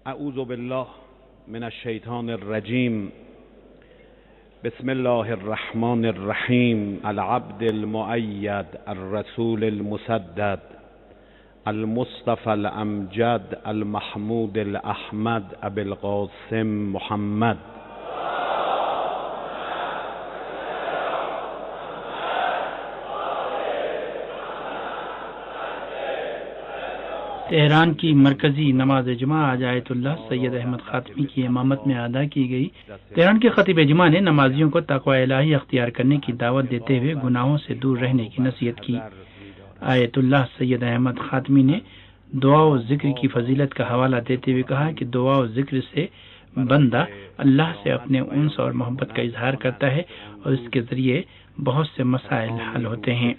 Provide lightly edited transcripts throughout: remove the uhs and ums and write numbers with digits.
اعوذ بالله من الشیطان الرجیم. بسم الله الرحمن الرحیم. العبد المؤید الرسول المسدد المصطفى الامجد المحمود الاحمد ابی القاسم محمد. تہران کی مرکزی نماز جمعہ آج آیت اللہ سید احمد خاتمی کی امامت میں ادا کی گئی. تہران کے خطیب جمعہ نے نمازیوں کو تقوی الہی اختیار کرنے کی دعوت دیتے ہوئے گناہوں سے دور رہنے کی نصیحت کی. آیت اللہ سید احمد خاتمی نے دعا و ذکر کی فضیلت کا حوالہ دیتے ہوئے کہا کہ دعا و ذکر سے بندہ اللہ سے اپنے انس اور محبت کا اظہار کرتا ہے اور اس کے ذریعے بہت سے مسائل حل ہوتے ہیں.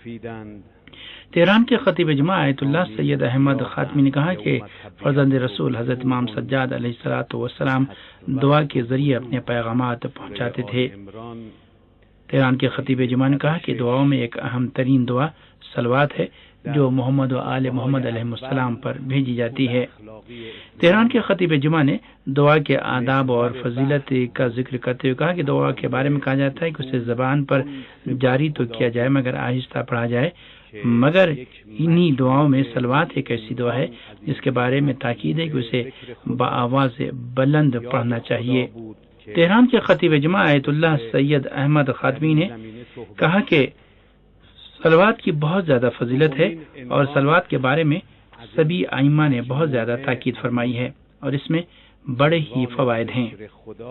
تہران کے خطیب جمعہ آیت اللہ سید احمد خاتمی نے کہا کہ فرزند رسول حضرت امام سجاد علیہ الصلوۃ والسلام دعا کے ذریعے اپنے پیغامات پہنچاتے تھے. تہران کے خطیب جمعہ نے کہا کہ دعاؤں میں ایک اہم ترین دعا صلوات ہے جو محمد و آل محمد علیہ السلام پر بھیجی جاتی ہے. تہران کے خطیب جمعہ نے دعا کے آداب اور فضیلت کا ذکر کرتے ہوئے کہا کہ دعا کے بارے میں کہا جاتا ہے کہ اسے زبان پر جاری تو کیا جائے مگر آہستہ پڑھا جائے، مگر انہی دعاؤں میں صلوات ایک ایسی دعا ہے جس کے بارے میں تاکید ہے کہ اسے بآواز بلند پڑھنا چاہیے. تہران کے خطیب جمعہ آیت اللہ سید احمد خاتمی نے کہا کہ صلوات کی بہت زیادہ فضیلت ہے اور صلوات کے بارے میں سبھی ائمہ نے بہت زیادہ تاکید فرمائی ہے اور اس میں بڑے ہی فوائد ہیں.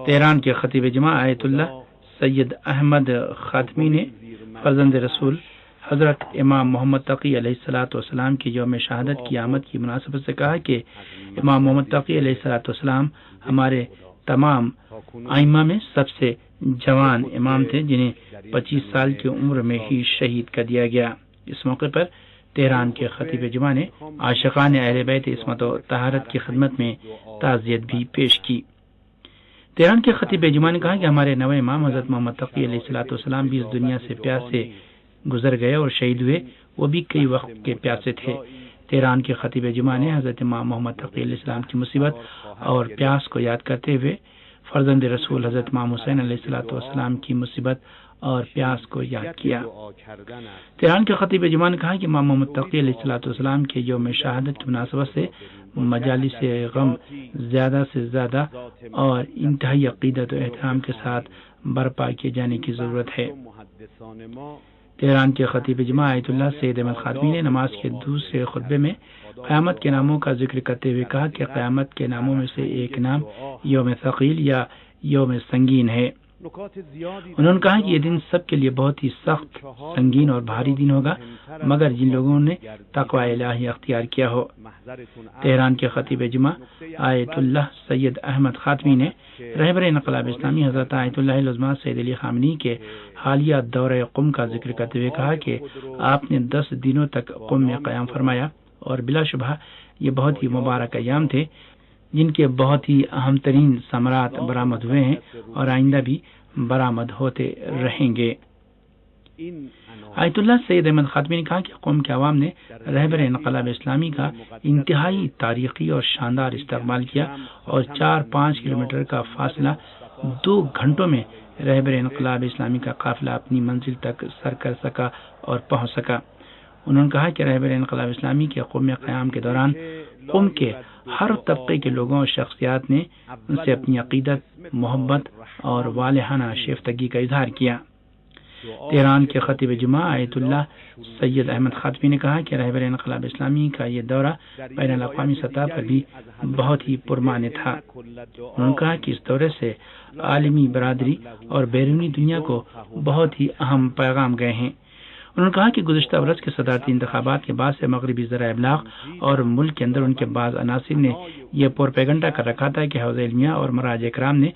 تہران کے خطیب جمعہ آیت اللہ سید احمد خاتمی نے فرزند رسول حضرت امام محمد تقی علیہ الصلوۃ والسلام کی یوم شہادت کی آمد کی مناسبت سے کہا کہ امام محمد تقی علیہ الصلوۃ والسلام ہمارے تمام ائمہ میں سب سے جوان امام تھے جنہیں 25 سال کی عمر میں ہی شہید کر دیا گیا. اس موقع پر تہران کے خطیب جمعہ نے عاشقان اہل بیت عصمت و طہارت کی خدمت میں تعزیت بھی پیش کی. تہران کے خطیب جمعہ نے کہا کہ ہمارے نوے امام حضرت محمد تقی علیہ الصلوۃ والسلام بھی اس دنیا سے پیاس سے گزر گئے اور شہید ہوئے، وہ بھی کئی وقت کے پیاسے تھے. تہران کے خطیب جمعہ نے حضرت امام محمد تقی علیہ السلام کی مصیبت اور پیاس کو یاد کرتے ہوئے فرزند رسول حضرت امام حسین علیہ الصلوۃ والسلام کی مصیبت اور پیاس کو یاد کیا. تہران کے خطیب جمعہ نے کہا کہ امام محمد تقی علیہ الصلوۃ والسلام کے یوم شہادت کی مناسبت سے مجالس غم زیادہ سے زیادہ اور انتہائی عقیدت و احترام کے ساتھ برپا کیے جانے کی ضرورت ہے. تہران کے خطیب جمعہ آیت اللہ سید احمد خاتمی نے نماز کے دوسرے خطبے میں قیامت کے ناموں کا ذکر کرتے ہوئے کہا کہ قیامت کے ناموں میں سے ایک نام یوم ثقیل یا یوم سنگین ہے. انہوں نے کہا کہ یہ دن سب کے لیے بہت ہی سخت، سنگین اور بھاری دن ہوگا مگر جن لوگوں نے تقوی الہی اختیار کیا ہو. تہران کے خطیب جمعہ آیت اللہ سید احمد خاتمی نے رہبر انقلاب اسلامی حضرت آیت اللہ العظمیٰ سید علی خامنئی کے حالیہ دورہ قم کا ذکر کرتے ہوئے کہا کہ آپ نے 10 دنوں تک قم میں قیام فرمایا اور بلا شبہ یہ بہت ہی مبارک ایام تھے جن کے بہت ہی اہم ترین ثمرات برآمد ہوئے ہیں اور آئندہ بھی برآمد ہوتے رہیں گے. آیت اللہ سید احمد خاتمی نے کہا کہ قوم کے عوام نے رہبر انقلاب اسلامی کا انتہائی تاریخی اور شاندار استقبال کیا اور 4-5 کلومیٹر کا فاصلہ 2 گھنٹوں میں رہبر انقلاب اسلامی کا قافلہ اپنی منزل تک سر کر سکا اور پہنچ سکا. انہوں نے کہا کہ رہبر انقلاب اسلامی کے قوم قیام کے دوران قوم کے ہر طبقے کے لوگوں اور شخصیات نے ان سے اپنی عقیدت، محبت اور والہانہ شیفتگی کا اظہار کیا. تہران کے خطیب جمعہ آیت اللہ سید احمد خاتمی نے کہا کہ رہبر انقلاب اسلامی کا یہ دورہ بین الاقوامی سطح پر بھی بہت ہی پرمعنی تھا. انہوں نے کہا کہ اس دورے سے عالمی برادری اور بیرونی دنیا کو بہت ہی اہم پیغام گئے ہیں. انہوں نے کہا کہ گزشتہ برس کے صدارتی انتخابات کے بعد سے مغربی ذرائع ابلاغ اور ملک کے اندر ان کے بعض عناصر نے یہ پروپیگنڈا کر رکھا تھا کہ حوض علمیہ اور مراجع کرام نے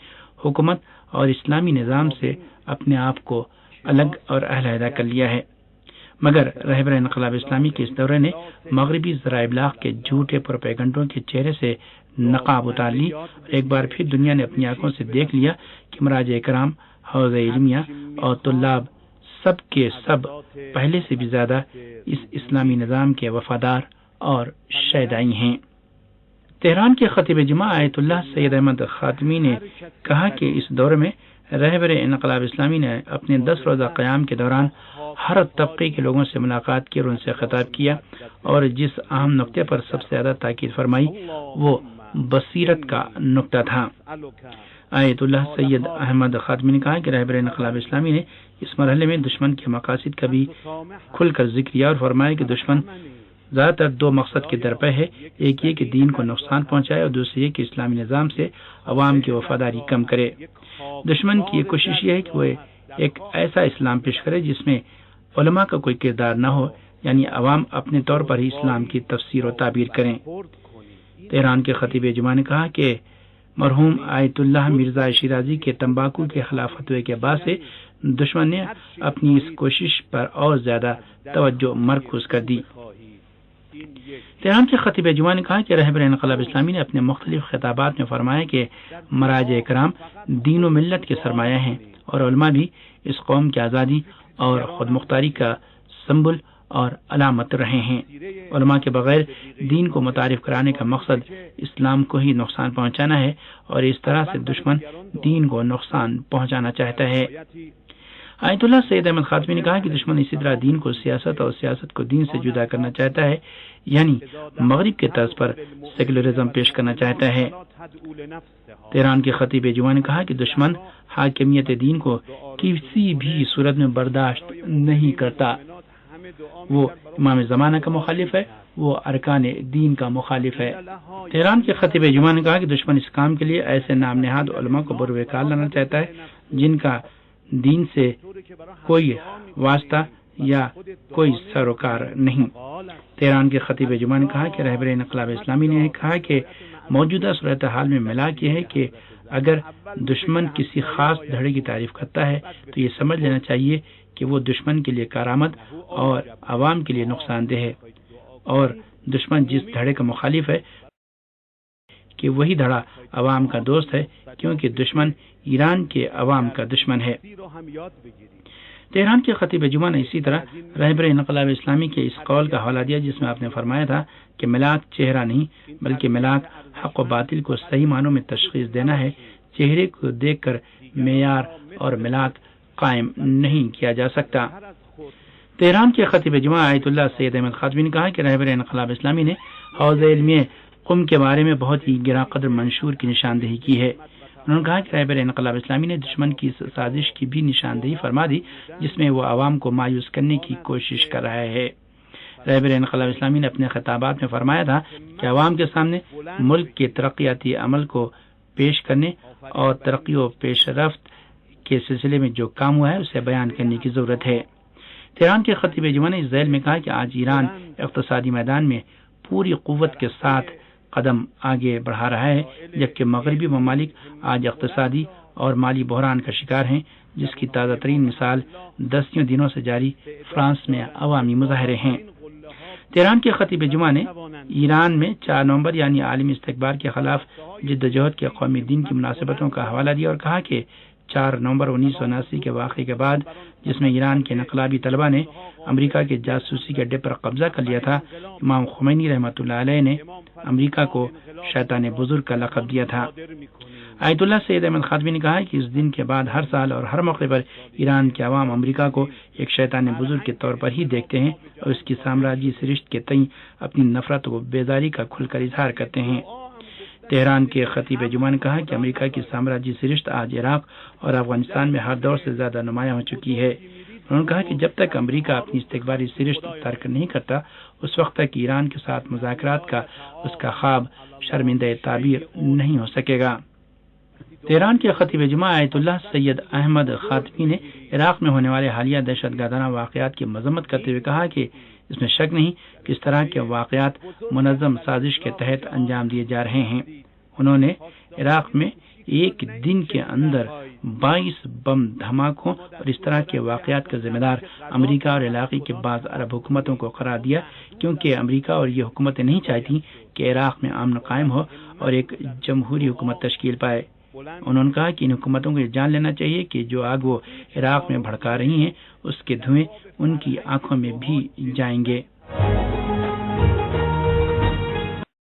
حکومت اور اسلامی نظام سے اپنے آپ کو الگ اور علیحدہ کر لیا ہے، مگر رہبر انقلاب اسلامی کے اس دورے نے مغربی ذرائع ابلاغ کے جھوٹے پروپیگنڈوں کے چہرے سے نقاب اتار لی اور ایک بار پھر دنیا نے اپنی آنکھوں سے دیکھ لیا کہ مراجع کرام، حوض علمیہ اور طلاب سب کے سب پہلے سے بھی زیادہ اس اسلامی نظام کے وفادار اور شیدائی ہیں. تہران کے خطیب جمعہ آیت اللہ سید احمد خاتمی نے کہا کہ اس دور میں رہبر انقلاب اسلامی نے اپنے 10 روزہ قیام کے دوران ہر طبقے کے لوگوں سے ملاقات کی اور ان سے خطاب کیا، اور جس اہم نقطے پر سب سے زیادہ تاکید فرمائی وہ بصیرت کا نقطہ تھا۔ آیت اللہ سید احمد خاتمی نے کہا کہ رہبر انقلاب اسلامی نے اس مرحلے میں دشمن کے مقاصد کا بھی کھل کر ذکر کیا اور فرمایا کہ دشمن زیادہ تر 2 مقصد کے درپے ہے، ایک یہ کہ دین کو نقصان پہنچائے اور دوسری یہ کہ اسلامی نظام سے عوام کی وفاداری کم کرے۔ دشمن کی یہ کوشش یہ ہے کہ وہ ایک ایسا اسلام پیش کرے جس میں علماء کا کوئی کردار نہ ہو، یعنی عوام اپنے طور پر ہی اسلام کی تفسیر و تعبیر کریں۔ تہران کے خطیب جمعہ نے کہا کہ مرحوم آیت اللہ مرزا شیرازی کے تمباکو کے خلاف فتوے کے بعد سے دشمن نے اپنی اس کوشش پر اور زیادہ توجہ مرکوز کر دی۔ تہران کے خطیب جمعہ نے کہا کہ رہبر انقلاب اسلامی نے اپنے مختلف خطابات میں فرمایا کہ مراجع کرام دین و ملت کے سرمایہ ہیں، اور علماء بھی اس قوم کی آزادی اور خود مختاری کا سمبل اور علامت رہے ہیں۔ علماء کے بغیر دین کو متعارف کرانے کا مقصد اسلام کو ہی نقصان پہنچانا ہے، اور اس طرح سے دشمن دین کو نقصان پہنچانا چاہتا ہے۔ آیت اللہ سید احمد خاتمی نے کہا کہ دشمن اسی طرح دین کو سیاست اور سیاست کو دین سے جدا کرنا چاہتا ہے، یعنی مغرب کے طرز پر سیکولرزم پیش کرنا چاہتا ہے۔ تہران کے خطیب جمعہ نے کہا کہ دشمن حاکمیت دین کو کسی بھی صورت میں برداشت نہیں کرتا، وہ امام زمانہ کا مخالف ہے، وہ ارکان دین کا مخالف ہے۔ تہران کے خطیب جمعہ نے کہا کہ دشمن اس کام کے لیے ایسے نام نہاد علماء کو بروکار لانا چاہتا ہے جن کا دین سے کوئی واسطہ یا کوئی سروکار نہیں۔ تہران کے خطیب جمعہ نے کہا کہ رہبر انقلاب اسلامی نے کہا کہ موجودہ صورتحال میں ملاک یہ ہے کہ اگر دشمن کسی خاص دھڑے کی تعریف کرتا ہے تو یہ سمجھ لینا چاہیے کہ وہ دشمن کے لیے کارآمد اور عوام کے لیے نقصان دہ ہے، اور دشمن جس دھڑے کا مخالف ہے کہ وہی دھڑا عوام کا دوست ہے، کیونکہ دشمن ایران کے عوام کا دشمن ہے۔ تہران کے خطیب جمعہ نے اسی طرح رہبر انقلاب اسلامی کے اس قول کا حوالہ دیا جس میں آپ نے فرمایا تھا کہ ملاک چہرہ نہیں بلکہ ملاک حق و باطل کو صحیح معنوں میں تشخیص دینا ہے، چہرے کو دیکھ کر معیار اور ملاک قائم نہیں کیا جا سکتا۔ تہران کے خطیب جمعہ آیت اللہ سید احمد خاتمی نے کہا کہ رہبر انقلاب اسلامی نے حوض علمی قم کے بارے میں بہت ہی گراں قدر منشور کی نشاندہی کی ہے۔ انہوں نے کہا کہ رہبر انقلاب اسلامی نے دشمن کی سازش کی بھی نشاندہی فرما دی جس میں وہ عوام کو مایوس کرنے کی کوشش کر رہا ہے۔ رہبر انقلاب اسلامی نے اپنے خطابات میں فرمایا تھا کہ عوام کے سامنے ملک کے ترقیاتی عمل کو پیش کرنے اور ترقی و پیش رفت کے سلسلے میں جو کام ہوا ہے اسے بیان کرنے کی ضرورت ہے۔ تہران کے خطیب جمعہ نے اس ذیل میں کہا کہ آج ایران اقتصادی میدان میں پوری قوت کے ساتھ قدم آگے بڑھا رہا ہے، جبکہ مغربی ممالک آج اقتصادی اور مالی بحران کا شکار ہیں، جس کی تازہ ترین مثال 10 دنوں سے جاری فرانس میں عوامی مظاہرے ہیں۔ تہران کے خطیب جمعہ نے ایران میں 4 نومبر یعنی عالمی استکبار کے خلاف جدوجہد کے قومی دن کی مناسبتوں کا حوالہ دیا اور کہا کہ 4 نومبر 1979 کے واقعے کے بعد جس میں ایران کے انقلابی طلبہ نے امریکہ کے جاسوسی کے اڈے پر قبضہ کر لیا تھا، امام خمینی رحمۃ اللہ علیہ نے امریکہ کو شیطان بزرگ کا لقب دیا تھا۔ آیت اللہ سید احمد خاتمی نے کہا کہ اس دن کے بعد ہر سال اور ہر موقع پر ایران کے عوام امریکہ کو ایک شیطان بزرگ کے طور پر ہی دیکھتے ہیں اور اس کی سامراجی سرشت کے تئیں اپنی نفرت و بیزاری کا کھل کر اظہار کرتے ہیں۔ تہران کے خطیب جمعہ نے کہا کہ امریکہ کی سامراجی سرشت آج عراق اور افغانستان میں ہر دور سے زیادہ نمایاں ہو چکی ہے۔ انہوں نے کہا کہ جب تک امریکہ اپنی استکباری سرشت ترک نہیں کرتا اس وقت تک ایران کے ساتھ مذاکرات کا اس کا خواب شرمندہ تعبیر نہیں ہو سکے گا۔ تہران کے خطیب جمعہ آیت اللہ سید احمد خاتمی نے عراق میں ہونے والے حالیہ دہشت گردانہ واقعات کی مذمت کرتے ہوئے کہا کہ اس میں شک نہیں کہ اس طرح کے واقعات منظم سازش کے تحت انجام دیے جا رہے ہیں۔ انہوں نے عراق میں ایک دن کے اندر 22 بم دھماکوں اور اس طرح کے واقعات کا ذمہ دار امریکہ اور علاقے کے بعض عرب حکومتوں کو قرار دیا، کیونکہ امریکہ اور یہ حکومتیں نہیں چاہتی کہ عراق میں امن قائم ہو اور ایک جمہوری حکومت تشکیل پائے۔ انہوں نے کہا کہ ان حکومتوں کو یہ جان لینا چاہیے کہ جو آگ وہ عراق میں بھڑکا رہی ہیں اس کے دھوئیں ان کی آنکھوں میں بھی جائیں گے۔